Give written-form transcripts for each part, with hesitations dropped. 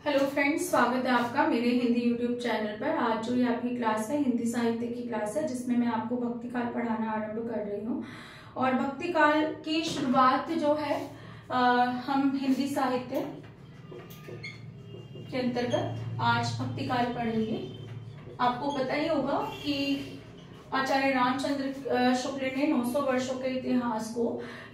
Hello friends, स्वागत है आपका मेरे हिंदी यूट्यूब चैनल पर। आज जो ये आपकी क्लास है हिंदी साहित्य की क्लास है, जिसमें मैं आपको भक्ति काल पढ़ाना आरंभ कर रही हूँ। और भक्ति काल की शुरुआत जो है हम हिंदी साहित्य के अंतर्गत आज भक्ति काल पढ़ेंगे। आपको पता ही होगा कि आचार्य रामचंद्र शुक्ल ने 900 वर्षों के इतिहास को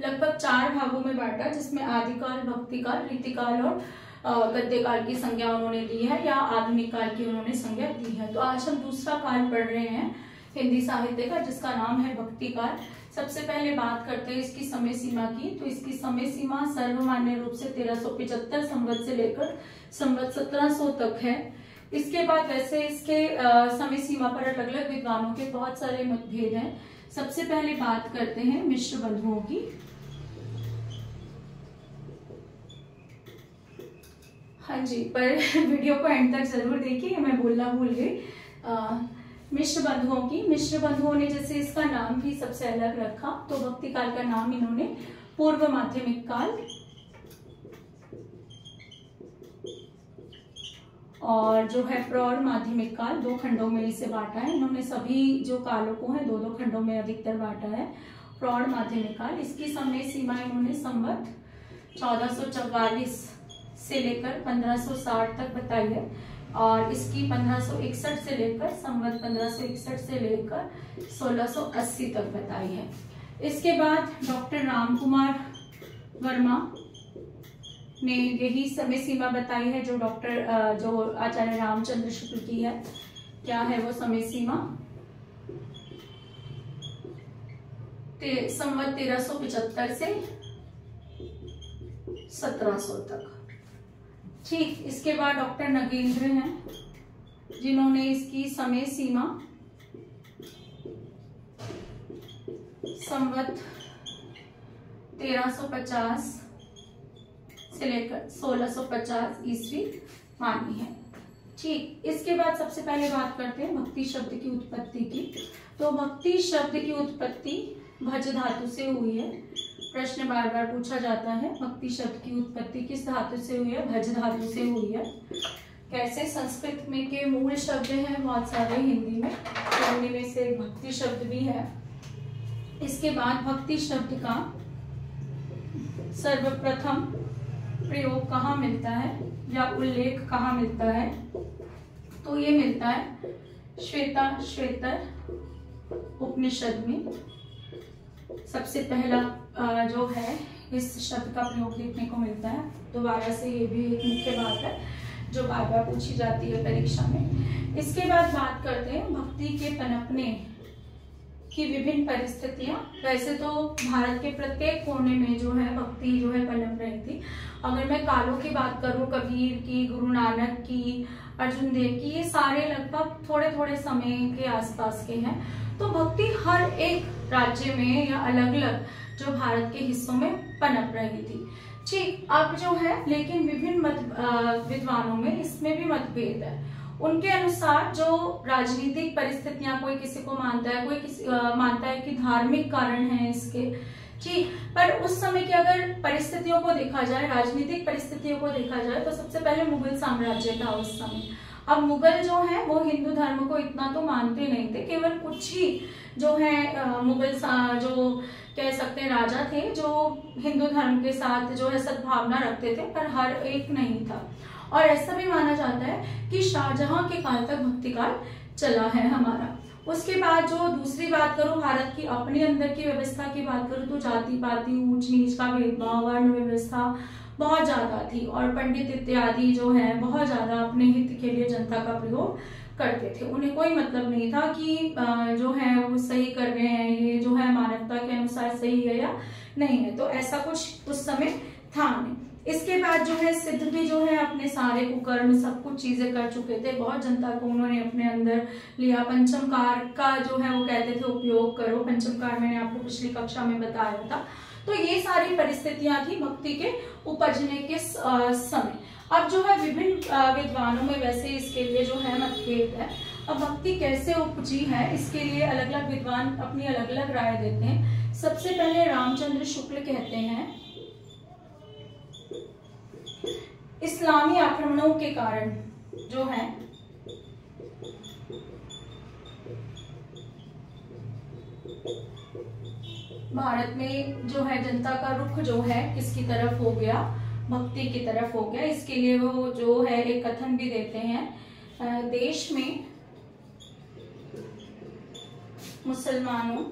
लगभग 4 भागों में बांटा, जिसमें आदिकाल, भक्तिकाल, रीतिकाल और गद्य काल की संज्ञा उन्होंने दी है या आधुनिक काल की उन्होंने संज्ञा दी है। तो आज हम दूसरा काल पढ़ रहे हैं हिंदी साहित्य का, जिसका नाम है भक्ति काल। सबसे पहले बात करते हैं इसकी समय सीमा की। तो इसकी समय सीमा सर्वमान्य रूप से 1375 संवत से लेकर संवत 1700 तक है। इसके बाद वैसे इसके समय सीमा पर अलग अलग विद्वानों के बहुत सारे मतभेद हैं। सबसे पहले बात करते हैं मिश्र बंधुओं की। हाँ जी, पर वीडियो को एंड तक जरूर देखिए, मैं बोलना भूल गई। मिश्र बंधुओं की, मिश्र बंधुओं ने जैसे इसका नाम भी सबसे अलग रखा, तो भक्ति काल का नाम इन्होंने पूर्व माध्यमिक काल और जो है प्रौढ़ माध्यमिक काल, 2 खंडों में इसे बांटा है इन्होंने। सभी जो कालों को है 2-2 खंडों में अधिकतर बांटा है। प्रौढ़ माध्यमिक काल, इसकी समय सीमा इन्होंने संवत 1444 से लेकर 1560 तक बताई है और इसकी 1561 से लेकर संवत 1561 से लेकर 1680 तक बताई है। इसके बाद डॉक्टर रामकुमार वर्मा ने यही समय सीमा बताई है जो जो आचार्य रामचंद्र शुक्ल की है। क्या है वो समय सीमा? संवत 1375 से 1700 तक। ठीक, इसके बाद डॉक्टर नगेंद्र हैं, जिन्होंने इसकी समय सीमा संवत 1350 से लेकर 1650 ईस्वी मानी है। ठीक, इसके बाद सबसे पहले बात करते हैं भक्ति शब्द की उत्पत्ति की। तो भक्ति शब्द की उत्पत्ति भज धातु से हुई है। प्रश्न बार बार पूछा जाता है, भक्ति शब्द की उत्पत्ति किस धातु से हुई है? भज धातु से हुई है। कैसे? संस्कृत में के मूल शब्द हैं बहुत सारे, हिंदी में, तो उन्हीं में से भक्ति शब्द भी है। इसके बाद भक्ति शब्द का सर्वप्रथम प्रयोग कहाँ मिलता है या उल्लेख कहाँ मिलता है? तो ये मिलता है श्वेतर उपनिषद में। सबसे पहला जो है इस शब्द का प्रयोग देखने को मिलता है। दोबारा से ये भी एक मुख्य बात है जो बार बार पूछी जाती है परीक्षा में। इसके बाद बात करते हैं भक्ति के पनपने की विभिन्न परिस्थितियां। वैसे तो भारत के प्रत्येक कोने में जो है भक्ति जो है पनप रही थी। अगर मैं कालों की बात करूं, कबीर की, गुरु नानक की, अर्जुन देव की, ये सारे लगभग थोड़े थोड़े समय के आसपास के हैं। तो भक्ति हर एक राज्य में या अलग अलग जो भारत के हिस्सों में पनप रही थी। ठीक, अब जो है लेकिन विभिन्न विद्वानों में इसमें भी मतभेद है। उनके अनुसार जो राजनीतिक परिस्थितियां, कोई किसी को मानता है, कोई किसी मानता है कि धार्मिक कारण है इसके। ठीक, पर उस समय की अगर परिस्थितियों को देखा जाए, राजनीतिक परिस्थितियों को देखा जाए, तो सबसे पहले मुगल साम्राज्य था उस समय। अब मुगल जो है वो हिंदू धर्म को इतना तो मानते नहीं थे, केवल कुछ ही जो है मुगल जो कह सकते हैं राजा थे जो हिंदू धर्म के साथ जो है सद्भावना रखते थे, पर हर एक नहीं था। और ऐसा भी माना जाता है कि शाहजहां के काल तक भक्ति काल चला है हमारा। उसके बाद जो दूसरी बात करूं, भारत की अपने अंदर की व्यवस्था की बात करूं, तो जाति पाति, ऊंच नीच का भेदभाव, वर्ण व्यवस्था बहुत ज्यादा थी और पंडित इत्यादि जो है बहुत ज्यादा अपने हित के लिए जनता का प्रयोग करते थे। उन्हें कोई मतलब नहीं था कि जो है वो सही कर रहे हैं, ये जो है मानवता के अनुसार सही है या नहीं है। तो ऐसा कुछ उस समय था नहीं। इसके बाद जो है सिद्ध भी जो है अपने सारे कुकर्म सब कुछ चीजें कर चुके थे, बहुत जनता को उन्होंने अपने अंदर लिया। पंचम कार का जो है वो कहते थे उपयोग करो, पंचम कार मैंने आपको पिछली कक्षा में बताया था। तो ये सारी परिस्थितियां थी भक्ति के उपजने के समय। अब जो है विभिन्न विद्वानों में वैसे इसके लिए जो है मतभेद है। अब भक्ति कैसे उपजी है इसके लिए अलग अलग विद्वान अपनी अलग अलग राय देते हैं। सबसे पहले रामचंद्र शुक्ल कहते हैं इस इस्लामी आक्रमणों के कारण जो है भारत में जो है जनता का रुख जो है किसकी तरफ हो गया, भक्ति की तरफ हो गया। इसके लिए वो जो है एक कथन भी देते हैं, देश में मुसलमानों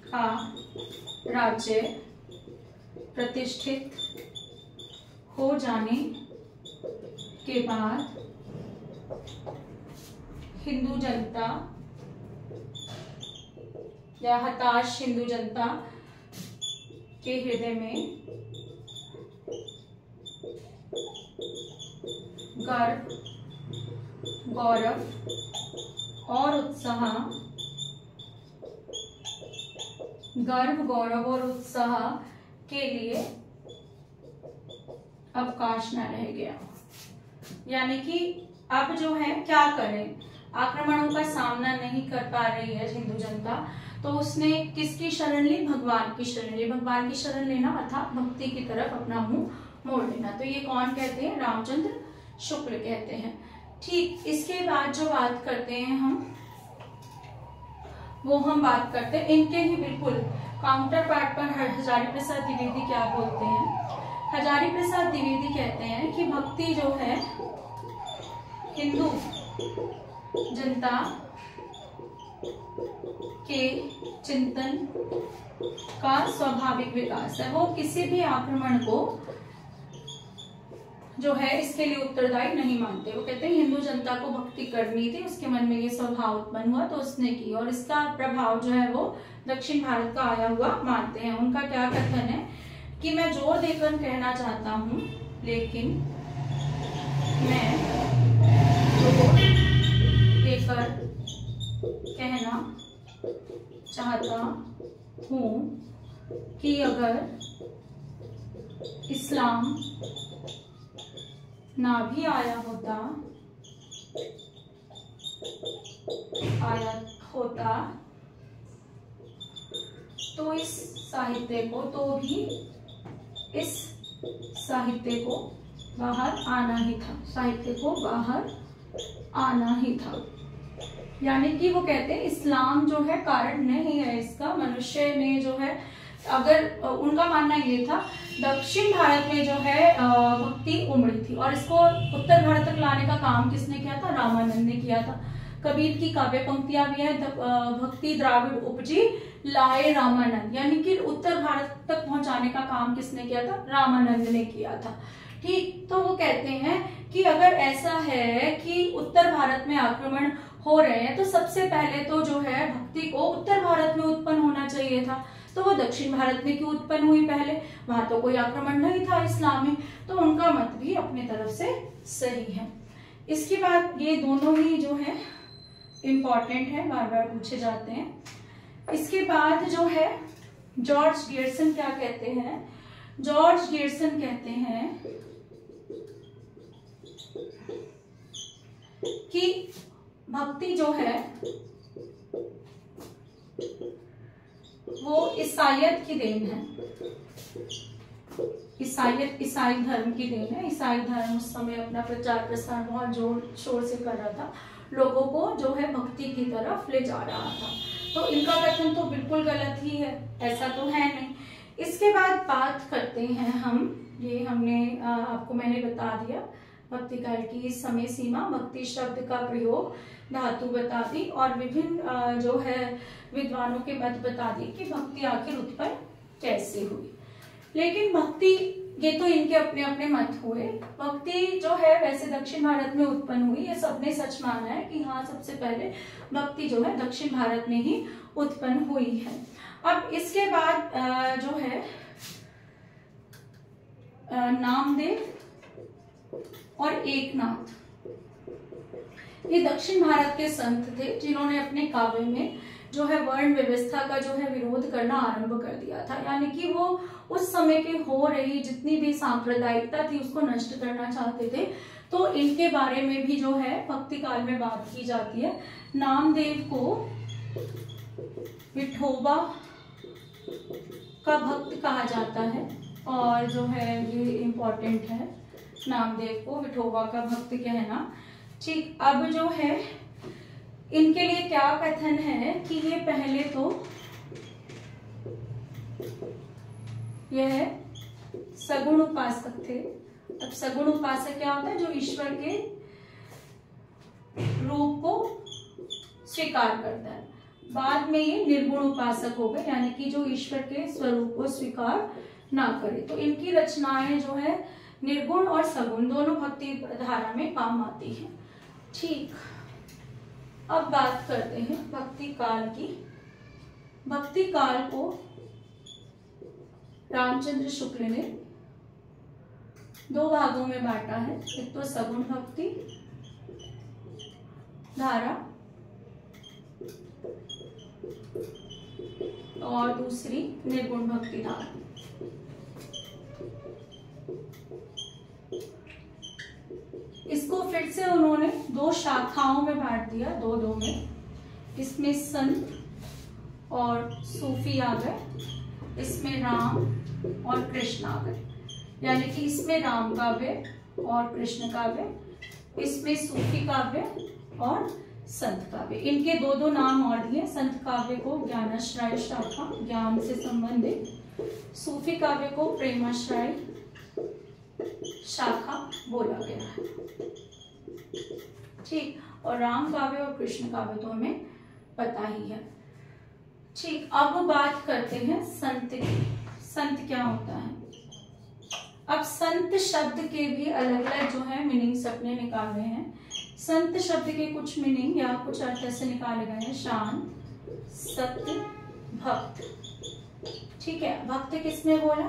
का राज्य प्रतिष्ठित हो जाने के बाद हिंदू जनता या हताश हिंदू जनता के हृदय में गर्व, गौरव और उत्साह, गर्व, गौरव और उत्साह के लिए अवकाश न रह गया। यानी कि अब जो है क्या करें, आक्रमणों का सामना नहीं कर पा रही है हिंदू जनता, तो उसने किसकी शरण ली, भगवान की शरण ली। भगवान की शरण लेना अर्थात भक्ति की तरफ अपना मुंह मोड़ लेना। तो ये कौन कहते हैं, रामचंद्र शुक्ल कहते हैं। ठीक, इसके बाद जो बात करते हैं हम बात करते हैं इनके ही बिल्कुल काउंटर पार्ट पर हजारी प्रसाद द्विवेदी क्या बोलते हैं। हजारी प्रसाद द्विवेदी कहते हैं कि भक्ति जो है हिंदू जनता के चिंतन का स्वाभाविक विकास है। वो किसी भी आक्रमण को जो है इसके लिए उत्तरदायी नहीं मानते। वो कहते हैं हिंदू जनता को भक्ति करनी थी, उसके मन में ये स्वभाव उत्पन्न हुआ तो उसने की, और इसका प्रभाव जो है वो दक्षिण भारत का आया हुआ मानते हैं। उनका क्या कथन है कि मैं जोर देकर कहना चाहता हूँ, लेकिन मैं जोर देकर कहना चाहता हूँ कि अगर इस्लाम ना भी आया होता तो इस साहित्य को बाहर आना ही था, साहित्य को बाहर आना ही था। यानी कि वो कहते हैं इस्लाम जो है कारण नहीं है इसका, मनुष्य ने जो है, अगर उनका मानना ये था दक्षिण भारत में जो है भक्ति उमड़ी थी और इसको उत्तर भारत तक लाने का काम किसने किया था, रामानंद ने किया था। कबीर की काव्य पंक्तियां भी है, भक्ति द्राविड़ उपजी लाए रामानंद, यानी कि उत्तर भारत तक पहुंचाने का काम किसने किया था, रामानंद ने किया था। ठीक, तो वो कहते हैं कि अगर ऐसा है कि उत्तर भारत में आक्रमण हो रहे हैं तो सबसे पहले तो जो है भक्ति को उत्तर भारत में उत्पन्न होना चाहिए था, तो वो दक्षिण भारत में क्यों उत्पन्न हुई पहले, वहां तो कोई आक्रमण नहीं था इस्लामी। तो उनका मत भी अपनी तरफ से सही है। इसके बाद ये दोनों ही जो है इम्पॉर्टेंट है, बार बार पूछे जाते हैं। इसके बाद जो है जॉर्ज गियर्सन क्या कहते हैं, जॉर्ज गियर्सन कहते हैं कि भक्ति जो है वो ईसाइयत की देन है, ईसाई धर्म की देन है। ईसाई धर्म उस समय अपना प्रचार प्रसार बहुत जोर शोर से कर रहा था, लोगों को जो है भक्ति की तरफ ले जा रहा था। तो इनका कथन तो बिल्कुल गलत ही है, ऐसा तो है नहीं। इसके बाद बात करते हैं हम, ये हमने आपको मैंने बता दिया भक्ति काल की समय सीमा, भक्ति शब्द का प्रयोग, धातु बता दी और विभिन्न जो है विद्वानों के मत बता दी कि भक्ति आखिर उत्पन्न कैसे हुई। लेकिन भक्ति, ये तो इनके अपने अपने मत हुए। भक्ति जो है वैसे दक्षिण भारत में उत्पन्न हुई, ये सबने सच माना है कि हाँ सबसे पहले भक्ति जो है दक्षिण भारत में ही उत्पन्न हुई है। अब इसके बाद जो है नामदेव और एकनाथ, ये दक्षिण भारत के संत थे जिन्होंने अपने काव्य में जो है वर्ण व्यवस्था का जो है विरोध करना आरंभ कर दिया था। यानी कि वो उस समय के हो रही जितनी भी सांप्रदायिकता थी उसको नष्ट करना चाहते थे। तो इनके बारे में भी जो है भक्ति काल में बात की जाती है। नामदेव को विठोबा का भक्त कहा जाता है, और जो है ये इम्पोर्टेंट है, नामदेव को विठोबा का भक्त कहना। ठीक, अब जो है इनके लिए क्या कथन है कि ये पहले तो यह सगुण उपासक थे। अब सगुण उपासक क्या होता है? जो ईश्वर के रूप को स्वीकार करता है। बाद में ये निर्गुण उपासक हो गए, यानी कि जो ईश्वर के स्वरूप को स्वीकार ना करे। तो इनकी रचनाएं जो है निर्गुण और सगुण दोनों भक्ति धारा में काम आती हैं। ठीक, अब बात करते हैं भक्ति काल की। भक्ति काल को रामचंद्र शुक्ल ने दो भागों में बांटा है। एक तो सगुण भक्ति धारा और दूसरी निर्गुण भक्ति धारा। इसको फिर से उन्होंने दो शाखाओं में बांट दिया, दो में। इसमें संत और सूफी आ गए, इसमें राम और कृष्ण आ गए। यानी कि इसमें राम काव्य और कृष्ण काव्य, इसमें सूफी काव्य और संत काव्य। इनके दो नाम और दिए। संत काव्य को ज्ञानाश्रय शाखा, ज्ञान से संबंधित। सूफी काव्य को प्रेमाश्रय शाखा बोला गया है। ठीक, और राम काव्य और कृष्ण काव्य तो हमें पता ही है। ठीक, अब बात करते हैं संत की। संत क्या होता है? अब संत शब्द के भी अलग अलग जो है मीनिंग्स अपने निकाले हैं। संत शब्द के कुछ मीनिंग या कुछ अर्थ से निकाले गए हैं। शांत, सत्य, भक्त। ठीक है, भक्त किसने बोला?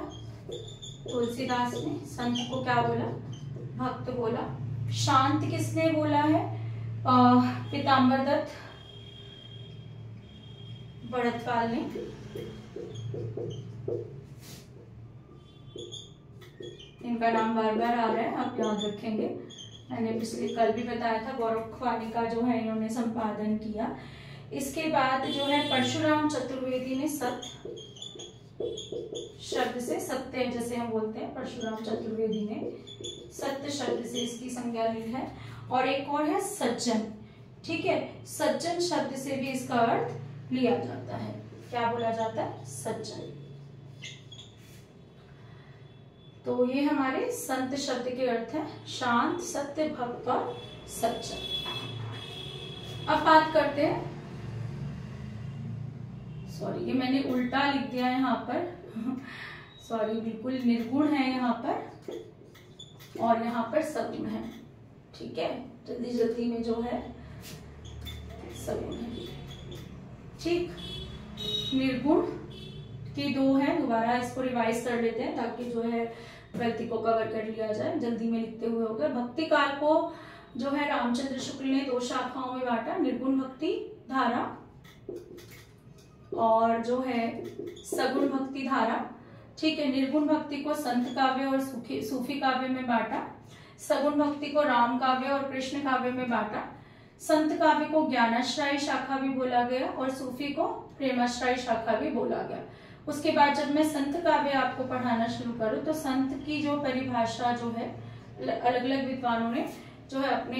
तुलसीदास ने। संत को क्या बोला? भक्त बोला। शांत किसने बोला है? पीताम्बर दत्त भड़कपाल ने। इनका नाम बार बार आ रहा है, आप याद रखेंगे। मैंने पिछले कल भी बताया था, गौरखवाणी का जो है इन्होंने संपादन किया। इसके बाद जो है परशुराम चतुर्वेदी ने सत्य शब्द से, सत्य जैसे हम बोलते हैं, परशुराम चतुर्वेदी ने सत्य शब्द से इसकी संज्ञा ली है। और एक और है सज्जन। ठीक है, सज्जन शब्द से भी इसका अर्थ लिया जाता है। क्या बोला जाता है? सज्जन। तो ये हमारे संत शब्द के अर्थ है, शांत, सत्य, भक्त और सज्जन। अब बात करते हैं, सॉरी ये मैंने उल्टा लिख दिया है यहाँ पर सॉरी, बिल्कुल निर्गुण है यहाँ पर और यहाँ पर सगुण है। ठीक है, जल्दी जल्दी में जो है सगुण है। ठीक, निर्गुण की दो है। दोबारा इसको रिवाइज कर लेते हैं ताकि जो है गलती को कवर कर लिया जाए। जल्दी में लिखते हुए होगा। भक्ति काल को जो है रामचंद्र शुक्ल ने दो शाखाओं में बांटा। निर्गुण भक्ति धारा और जो है सगुण भक्ति धारा। ठीक है, निर्गुण भक्ति को संत काव्य और सूफी काव्य में बांटा। सगुण भक्ति को राम काव्य और कृष्ण काव्य में बांटा। संत काव्य को ज्ञानाश्रय शाखा भी बोला गया और सूफी को प्रेमाश्रय शाखा भी बोला गया। उसके बाद जब मैं संत काव्य आपको पढ़ाना शुरू करूं तो संत की जो परिभाषा जो है अलग अलग विद्वानों ने जो है अपने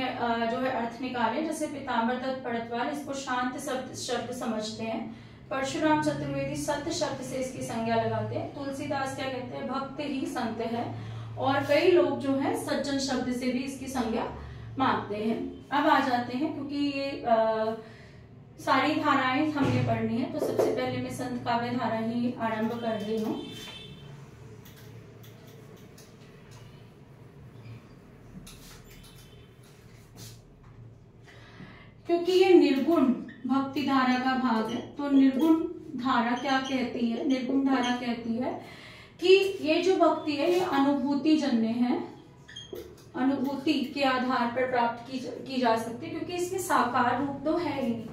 जो है अर्थ निकाले। जैसे पीताम्बर दत्त भड़कपाल इसको शांत शब्द समझते हैं। परशुराम चतुर्वेदी सत्य शब्द से इसकी संज्ञा लगाते हैं। तुलसीदास क्या कहते हैं? भक्त ही संत है। और कई लोग जो है सज्जन शब्द से भी इसकी संज्ञा मानते हैं। अब आ जाते हैं, क्योंकि ये सारी धाराएं हमें पढ़नी है, तो सबसे पहले मैं संत काव्य धारा ही आरंभ कर रही हूँ। क्योंकि ये निर्गुण भक्ति धारा का भाग है, तो निर्गुण धारा क्या कहती है? निर्गुण धारा कहती है कि ये जो भक्ति है ये अनुभूति जन्य है, अनुभूति के आधार पर प्राप्त की जा सकती है। क्योंकि इसमें साकार रूप तो है ही नहीं,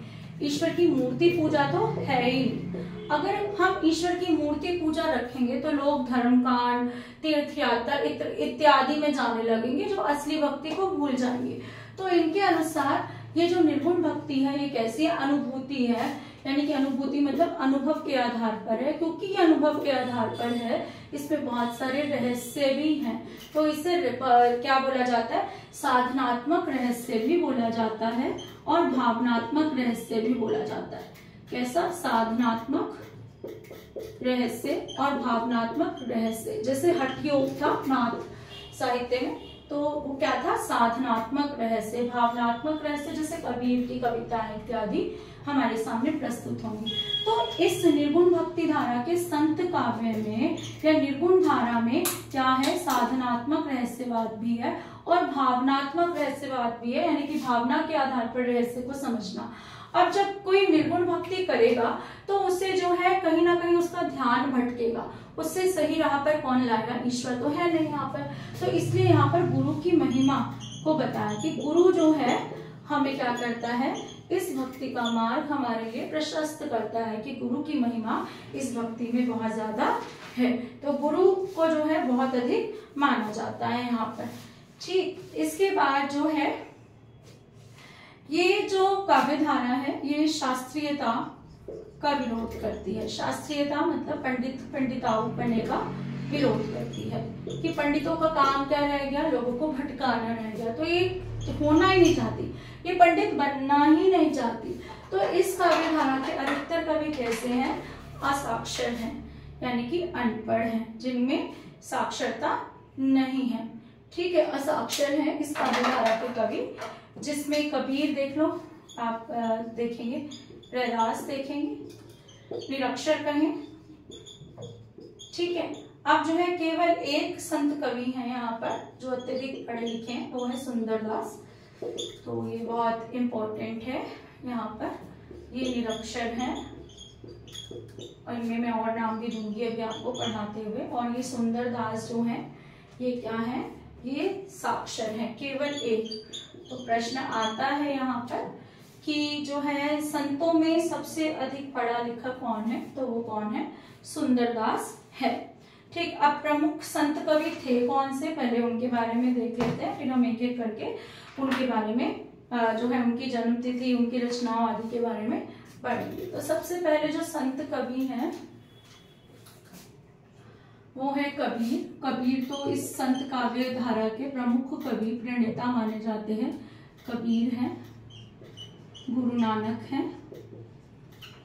ईश्वर की मूर्ति पूजा तो है ही नहीं। अगर हम ईश्वर की मूर्ति पूजा रखेंगे तो लोग धर्मकांड, तीर्थ यात्रा इत्यादि में जाने लगेंगे, जो असली भक्ति को भूल जाएंगे। तो इनके अनुसार ये जो निर्गुण भक्ति है ये कैसी अनुभूति है, यानी कि अनुभूति मतलब अनुभव के आधार पर है। क्योंकि ये अनुभव के आधार पर है इसमें बहुत सारे रहस्य भी हैं, तो इसे क्या बोला जाता है, साधनात्मक रहस्य भी बोला जाता है और भावनात्मक रहस्य भी बोला जाता है। कैसा, साधनात्मक रहस्य और भावनात्मक रहस्य। जैसे हठ योग था नाथ साहित्य में, तो वो क्या था, साधनात्मक रहस्य। भावनात्मक रहस्य जैसे कबीर की कविताएं इत्यादि हमारे सामने प्रस्तुत होंगी। तो इस निर्गुण भक्ति धारा के संत काव्य में या निर्गुण धारा में क्या है, साधनात्मक रहस्यवाद भी है और भावनात्मक रहस्यवाद भी है, यानी कि भावना के आधार पर रहस्य को समझना। अब जब कोई निर्गुण भक्ति करेगा तो उससे जो है कहीं ना कहीं उसका ध्यान भटकेगा, उससे सही राह पर कौन लाएगा, ईश्वर तो है नहीं यहाँ पर। तो इसलिए यहाँ पर गुरु की महिमा को बताया कि गुरु जो है हमें क्या करता है, इस भक्ति का मार्ग हमारे लिए प्रशस्त करता है कि गुरु की महिमा इस भक्ति में बहुत ज्यादा है। तो गुरु को जो है बहुत अधिक माना जाता है यहाँ पर। ठीक, इसके बाद जो है ये जो काव्य धारा है ये शास्त्रीयता का विरोध करती है। शास्त्रीयता मतलब पंडित पंडिताऊ बनने का विरोध करती है कि पंडितों का काम क्या रह गया, लोगों को भटकाना रह गया। तो ये होना ही नहीं चाहती, ये पंडित बनना ही नहीं चाहती। तो इस काव्य धारा के अधिकतर कवि कैसे हैं, असाक्षर हैं, यानी कि अनपढ़ हैं, जिनमें साक्षरता नहीं है। ठीक है, असाक्षर हैं इस काव्य धारा के कवि, जिसमें कबीर देख लो आप, देखेंगे रैदास देखेंगे, निरक्षर कहें। ठीक है, अब जो है केवल एक संत कवि हैं यहाँ पर जो अत्यधिक पढ़े लिखे हैं, वो है सुंदरदास। तो ये बहुत इम्पोर्टेंट है यहाँ पर, ये निरक्षर हैं और इनमें मैं और नाम भी दूंगी अभी आपको पढ़ाते हुए। और ये सुंदरदास जो है ये क्या है, ये साक्षर है, केवल एक। तो प्रश्न आता है यहाँ पर कि जो है संतों में सबसे अधिक पढ़ा लिखा कौन है, तो वो कौन है, सुंदरदास है। ठीक, अब प्रमुख संत कवि थे कौन से, पहले उनके बारे में देख लेते हैं, फिर हम एक एक करके उनके बारे में जो है उनकी जन्म तिथि, उनकी रचनाओं आदि के बारे में पढ़ेंगे। तो सबसे पहले जो संत कवि हैं वो है कबीर। कबीर तो इस संत काव्य धारा के प्रमुख कवि प्रणेता माने जाते हैं। कबीर हैं, गुरु नानक हैं,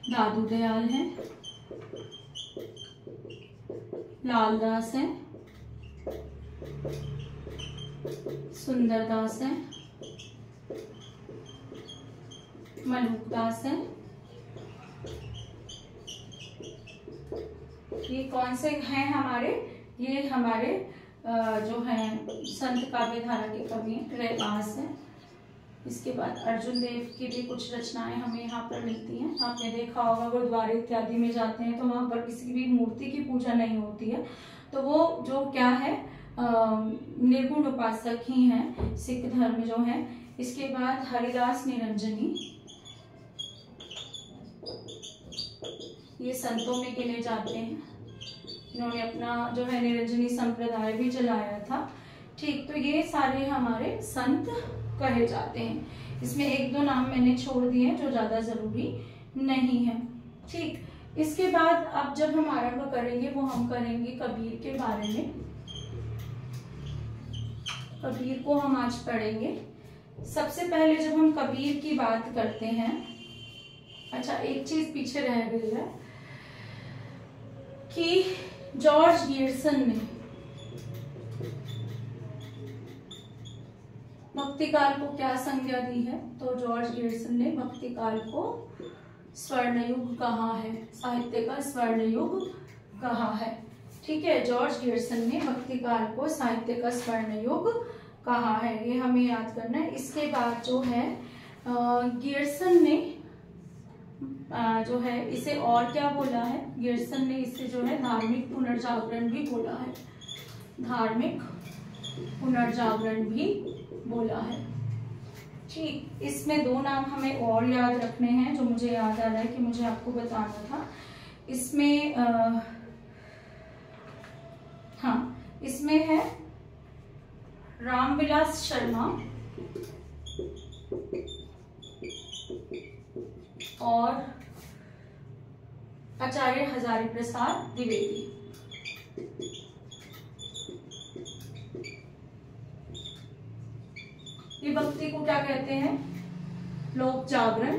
दादू दयाल हैं, लालदास हैं, सुंदरदास हैं, मलुकदास हैं। ये कौन से हैं हमारे, ये हमारे जो हैं संत काव्य धारा के कवि रैदास हैं। इसके बाद अर्जुन देव की भी कुछ रचनाएं हमें यहाँ पर मिलती हैं। आपने देखा होगा गुरुद्वारे इत्यादि में जाते हैं तो वहां पर किसी भी मूर्ति की पूजा नहीं होती है, तो वो जो क्या है निर्गुण उपासक ही हैं, सिख धर्म जो है। इसके बाद हरिदास निरंजनी, ये संतों में गिने जाते हैं, इन्होंने अपना जो है निरंजनी संप्रदाय भी चलाया था। ठीक, तो ये सारे हमारे संत कहे जाते हैं। इसमें एक दो नाम मैंने छोड़ दिए जो ज्यादा जरूरी नहीं है। ठीक, इसके बाद अब जब हम आरंभ करेंगे वो हम करेंगे कबीर के बारे में। कबीर को हम आज पढ़ेंगे। सबसे पहले जब हम कबीर की बात करते हैं, अच्छा एक चीज पीछे रह गई है कि जॉर्ज गियर्सन ने भक्ति काल को क्या संज्ञा दी है, तो जॉर्ज गियर्सन ने भक्ति काल को स्वर्ण युग कहा है, साहित्य का स्वर्ण युग कहा है। ठीक है, जॉर्ज गियर्सन ने भक्ति काल को साहित्य का स्वर्ण युग कहा है, ये हमें याद करना है। इसके बाद जो है गियर्सन ने जो है इसे और क्या बोला है, गियर्सन ने इसे जो है धार्मिक पुनर्जागरण भी बोला है, धार्मिक पुनर्जागरण भी बोला है। ठीक, इसमें दो नाम हमें और याद रखने हैं जो मुझे याद आ रहा है कि मुझे आपको बताना था। इसमें हाँ, इसमें है रामविलास शर्मा और आचार्य हजारी प्रसाद द्विवेदी। ये भक्ति को क्या कहते हैं? लोक जागरण।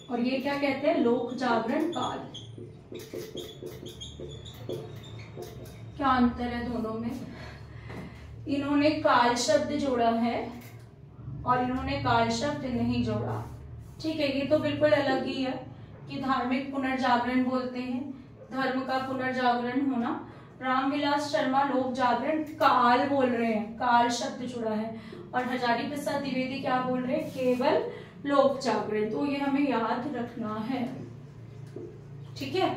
और ये क्या कहते हैं? लोक जागरण काल। क्या अंतर है दोनों में? इन्होंने काल शब्द जोड़ा है और इन्होंने काल शब्द नहीं जोड़ा। ठीक है, ये तो बिल्कुल अलग ही है कि धार्मिक पुनर्जागरण बोलते हैं, धर्म का पुनर्जागरण होना। रामविलास शर्मा लोक जागरण काल बोल रहे हैं, काल शब्द जुड़ा है। और हजारी प्रसाद द्विवेदी क्या बोल रहे हैं? केवल लोक जागरण। तो ये हमें याद रखना है। ठीक है,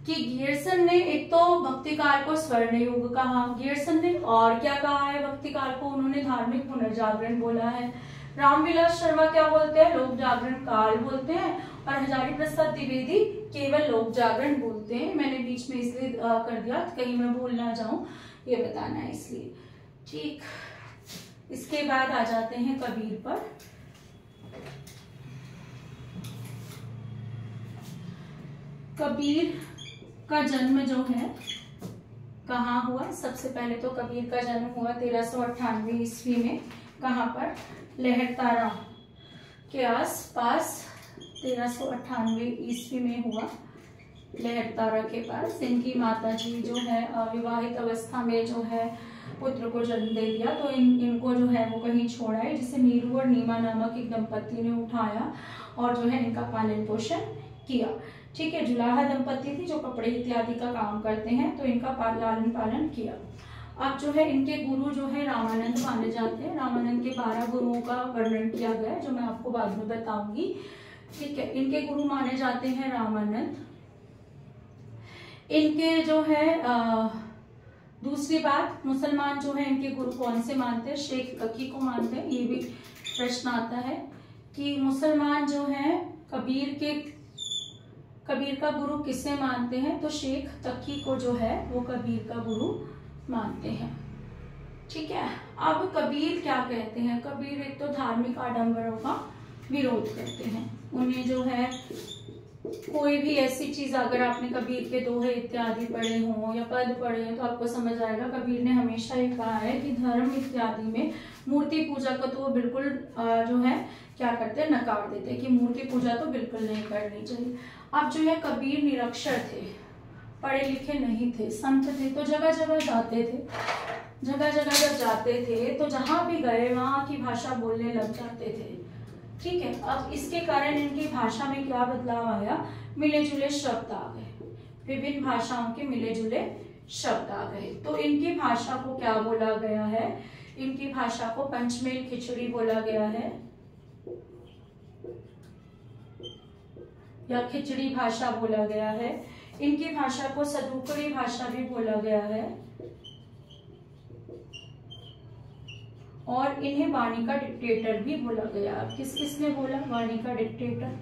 कि गियरसन ने एक तो भक्ति काल को स्वर्ण युग कहा, गियरसन ने और क्या कहा है? भक्ति काल को उन्होंने धार्मिक पुनर्जागरण बोला है। रामविलास शर्मा क्या बोलते हैं? लोक जागरण काल बोलते हैं। और हजारी प्रसाद द्विवेदी केवल लोक जागरण बोलते हैं। मैंने बीच में इसलिए कर दिया कहीं मैं भूल ना जाऊं, ये बताना है इसलिए। ठीक, इसके बाद आ जाते हैं कबीर पर। कबीर का जन्म जो है कहाँ हुआ? सबसे पहले तो कबीर का जन्म हुआ 1398 ईस्वी में। कहाँ पर? लहरतारा के आस पास 1398 ईस्वी में हुआ, लहरतारा के पास। इनकी माता जी जो है अविवाहित अवस्था में जो है पुत्र को जन्म दे दिया, तो इनको जो है वो कहीं छोड़ा है, जिसे नीरू और नीमा नामक एक दंपति ने उठाया और जो है इनका पालन पोषण किया। ठीक है, जुलाहा दंपति थी जो कपड़े इत्यादि का काम करते हैं, तो इनका लालन पालन किया। अब जो है इनके गुरु जो है रामानंद माने जाते हैं। रामानंद के 12 गुरुओं का वर्णन किया गया है, जो मैं आपको बाद में बताऊंगी। ठीक है, इनके गुरु माने जाते हैं रामानंद। इनके जो है दूसरी बात, मुसलमान जो है इनके गुरु कौन से मानते हैं? शेख तकी को मानते हैं। ये भी प्रश्न आता है कि मुसलमान जो है कबीर का गुरु किसे मानते हैं? तो शेख तकी को जो है वो कबीर का गुरु मानते हैं। ठीक है, अब कबीर क्या कहते हैं? कबीर एक तो धार्मिक आडंबरों का विरोध करते हैं। उन्हें जो है कोई भी ऐसी चीज, अगर आपने कबीर के दोहे इत्यादि पढ़े हों या पद पढ़े हैं तो आपको समझ आएगा। कबीर ने हमेशा ये कहा है कि धर्म इत्यादि में मूर्ति पूजा को तो वो बिल्कुल जो है क्या करते हैं? नकार देते हैं कि मूर्ति पूजा तो बिल्कुल नहीं करनी चाहिए। अब जो है कबीर निरक्षर थे, पढ़े लिखे नहीं थे, संत थे, तो जगह जगह जाते थे। जगह जगह जब जाते थे तो जहां भी गए वहां की भाषा बोलने लग जाते थे। ठीक है, अब इसके कारण इनकी भाषा में क्या बदलाव आया? मिले जुले शब्द आ गए, विभिन्न भाषाओं के मिले जुले शब्द आ गए। तो इनकी भाषा को क्या बोला गया है? इनकी भाषा को पंचमेल खिचड़ी बोला गया है, या खिचड़ी भाषा बोला गया है। इनकी भाषा को सदुकड़ी भाषा भी बोला गया है। और इन्हें वाणी का डिक्टेटर भी बोला गया। अब किस किस ने बोला वाणी का डिक्टेटर?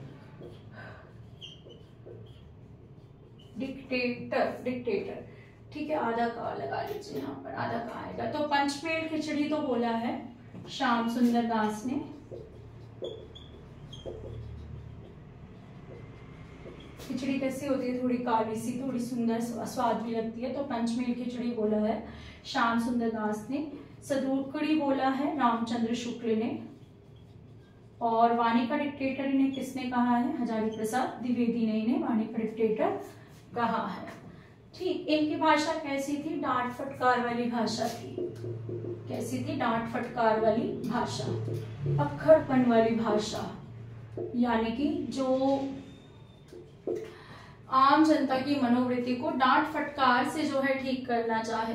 डिक्टेटर। ठीक है, आधा का लगा लीजिए यहाँ पर, आधा का आएगा। तो पंचमेल खिचड़ी तो बोला है श्याम सुंदर दास ने। खिचड़ी कैसी होती है? थोड़ी काली सी, थोड़ी सुंदर, स्वाद भी लगती है, तो पंचमेल खिचड़ी बोला है श्याम सुंदर दास ने। सदुकड़ी बोला है रामचंद्र शुक्ल ने। और वाणी का डिक्टेटर इन्हें किसने कहा है? हजारी प्रसाद द्विवेदी ने इन्हें वाणी का डिक्टेटर कहा है। ठीक, इनकी भाषा कैसी थी? डांट फटकार वाली भाषा थी। कैसी थी? डांट फटकार वाली भाषा, अक्खड़पन वाली भाषा, यानी कि जो आम जनता की मनोवृत्ति को डांट फटकार से जो है ठीक करना चाहे।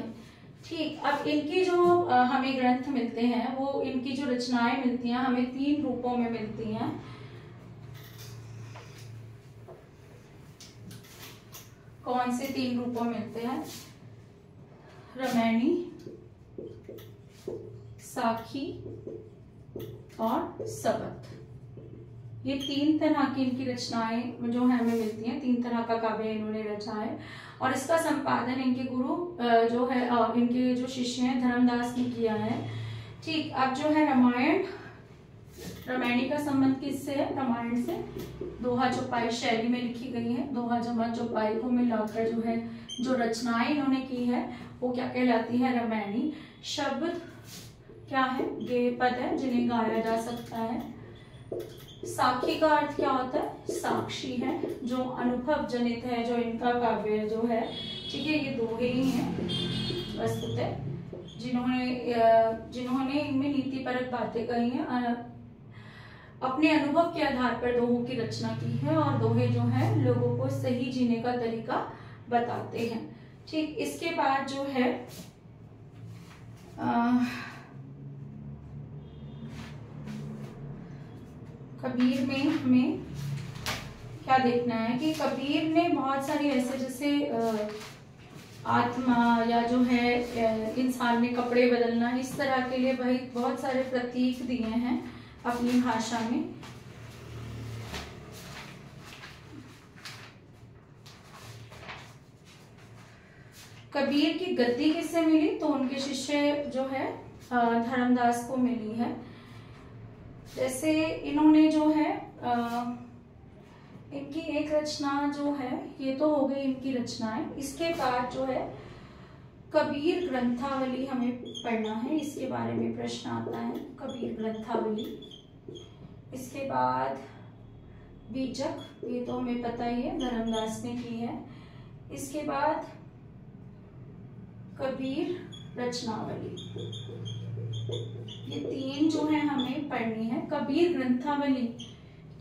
ठीक, अब इनकी जो हमें ग्रंथ मिलते हैं, वो इनकी जो रचनाएं मिलती हैं हमें 3 रूपों में मिलती हैं। कौन से 3 रूपों में मिलते हैं? रामायणी, साखी और सबत। ये 3 तरह की इनकी रचनाएं जो है हमें मिलती हैं। 3 तरह का काव्य इन्होंने रचा है और इसका संपादन इनके गुरु जो है इनके जो शिष्य हैं धर्मदास ने किया है। ठीक, अब जो है रामायण रामायणी का संबंध किससे है? रामायण से। दोहा चौपाई शैली में लिखी गई है। दोहा जमा चौपाई को मिलाकर जो है जो रचनाएं इन्होंने की है वो क्या कहलाती है? रामायणी। शब्द क्या है? गेय पद है जिन्हें गाया जा सकता है। साखी का अर्थ क्या होता है? साक्षी है, जो अनुभव जनित है, जो इनका काव्य जो है, ठीक है, ये दोहे ही हैं वस्तुतः, जिन्होंने इनमें नीति परक बातें कही हैं, अपने अनुभव के आधार पर दोहों की रचना की है और दोहे जो है लोगों को सही जीने का तरीका बताते हैं। ठीक, इसके बाद जो है कबीर में हमें क्या देखना है कि कबीर ने बहुत सारी ऐसे जैसे आत्मा या जो है इंसान में कपड़े बदलना, इस तरह के लिए भाई बहुत सारे प्रतीक दिए हैं अपनी भाषा में। कबीर की गद्दी किससे मिली? तो उनके शिष्य जो है धर्मदास को मिली है। जैसे इन्होंने जो है इनकी एक रचना जो है, ये तो हो गई इनकी रचनाएं। इसके बाद जो है कबीर ग्रंथावली हमें पढ़ना है, इसके बारे में प्रश्न आता है, कबीर ग्रंथावली। इसके बाद बीजक, ये तो हमें पता ही है, धर्मदास ने की है। इसके बाद कबीर रचनावली, ये तीन जो है हमें पढ़नी है। कबीर ग्रंथावली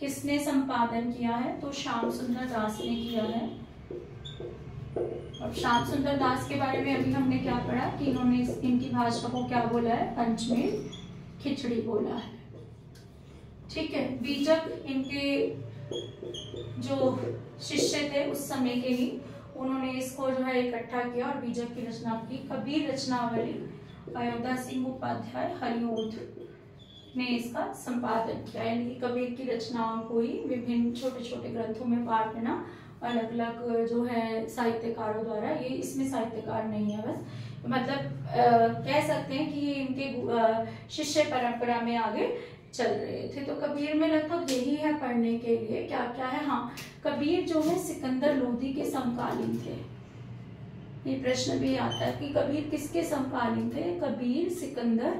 किसने संपादन किया है? तो श्याम सुंदर दास ने किया है। और श्याम सुंदर दास के बारे में अभी हमने क्या पढ़ा कि इन्होंने इनकी भाषा को क्या बोला है? पंचमेल खिचड़ी बोला है। ठीक है, बीजक इनके जो शिष्य थे उस समय के ही, उन्होंने इसको जो है इकट्ठा किया और बीजक की रचना की। कबीर रचनावली अयोध्या सिंह उपाध्याय हरिओध ने इसका संपादन किया, यानी कि कबीर की रचनाओं को ही विभिन्न छोटे छोटे ग्रंथों में बांटना अलग अलग जो है साहित्यकारों द्वारा। ये इसमें साहित्यकार नहीं है, बस मतलब कह सकते हैं कि ये इनके शिष्य परंपरा में आगे चल रहे थे। तो कबीर में लगभग यही है पढ़ने के लिए। क्या क्या है? हाँ, कबीर जो है सिकंदर लोधी के समकालीन थे। ये प्रश्न भी आता है कि कबीर किसके समकालीन थे? कबीर सिकंदर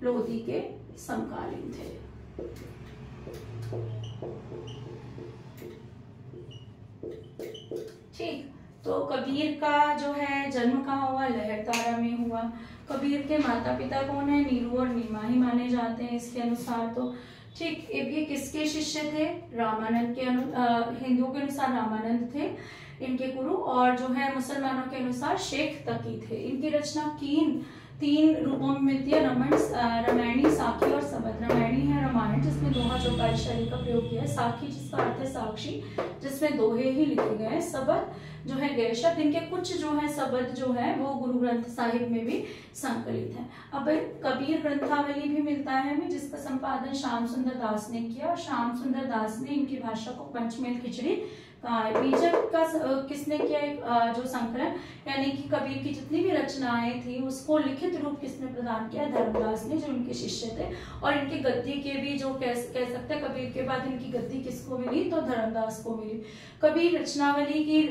लोधी के समकालीन थे। ठीक, तो कबीर का जो है जन्म कहाँ हुआ? लहरतारा में हुआ। कबीर के माता पिता कौन है? नीरू और नीमा ही माने जाते हैं इसके अनुसार। तो ठीक, ये किसके शिष्य थे? रामानंद के हिंदुओं के अनुसार रामानंद थे इनके गुरु, और जो है मुसलमानों के अनुसार शेख तकी थे। इनकी रचना तीन रूपों में मिलती है, रामायणी, साखी और सबद। रामायणी है रामायण जिसमें दोहा चौपाई शैली का प्रयोग किया है। साखी जिसका अर्थ है साक्षी, जिसमें दोहे ही लिखे गए हैं। सबद जो है गए शब्द, इनके कुछ जो है सबद जो है वो गुरु ग्रंथ साहिब में भी संकलित है। अब कबीर ग्रंथावली भी मिलता है हमें, जिसका संपादन श्याम सुंदर दास ने किया, और श्याम सुंदर दास ने इनकी भाषा को पंचमेल खिचड़ी कहा है। बीजक का किसने किया? जो संकलन, यानी कि कबीर की जितनी भी रचनाएं थी उसको लिखित रूप किसने प्रदान किया? धर्मदास ने, जो इनके शिष्य थे। और इनकी गद्दी के भी जो कह सकते हैं, कबीर के बाद इनकी गद्दी किसको मिली? तो धर्मदास को मिली। कबीर रचनावली की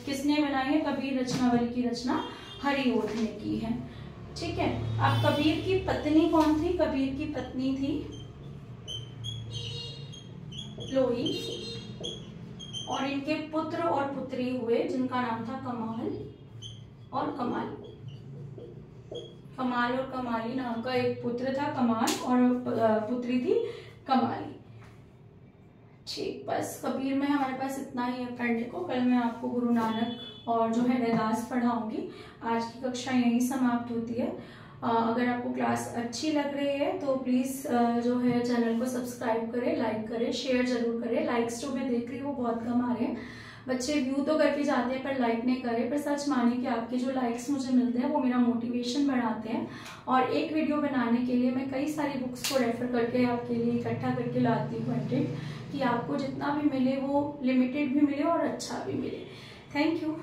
किसने बनाई है? कबीर रचनावली की रचना हरिओध ने की है। ठीक है, अब कबीर की पत्नी कौन थी? कबीर की पत्नी थी लोई, और इनके पुत्र और पुत्री हुए जिनका नाम था कमाल और कमाली। कमाल और कमाली नाम का एक पुत्र था कमाल, और पुत्री थी कमाली। ठीक, बस कबीर में हमारे पास इतना ही है पढ़ने को। कल मैं आपको गुरु नानक और जो है रैदास पढ़ाऊंगी। आज की कक्षा यहीं समाप्त होती है। अगर आपको क्लास अच्छी लग रही है तो प्लीज़ जो है चैनल को सब्सक्राइब करें, लाइक करें, शेयर जरूर करें। लाइक्स जो मैं देख रही हूँ वो बहुत कम आ रहे हैं। बच्चे व्यू तो करके जाते हैं पर लाइक नहीं करे। पर सच मानिए कि आपके जो लाइक्स मुझे मिलते हैं वो मेरा मोटिवेशन बढ़ाते हैं। और एक वीडियो बनाने के लिए मैं कई सारी बुक्स को रेफर करके आपके लिए इकट्ठा करके लाती हूँ कंटेंट, कि आपको जितना भी मिले वो लिमिटेड भी मिले और अच्छा भी मिले। Thank you.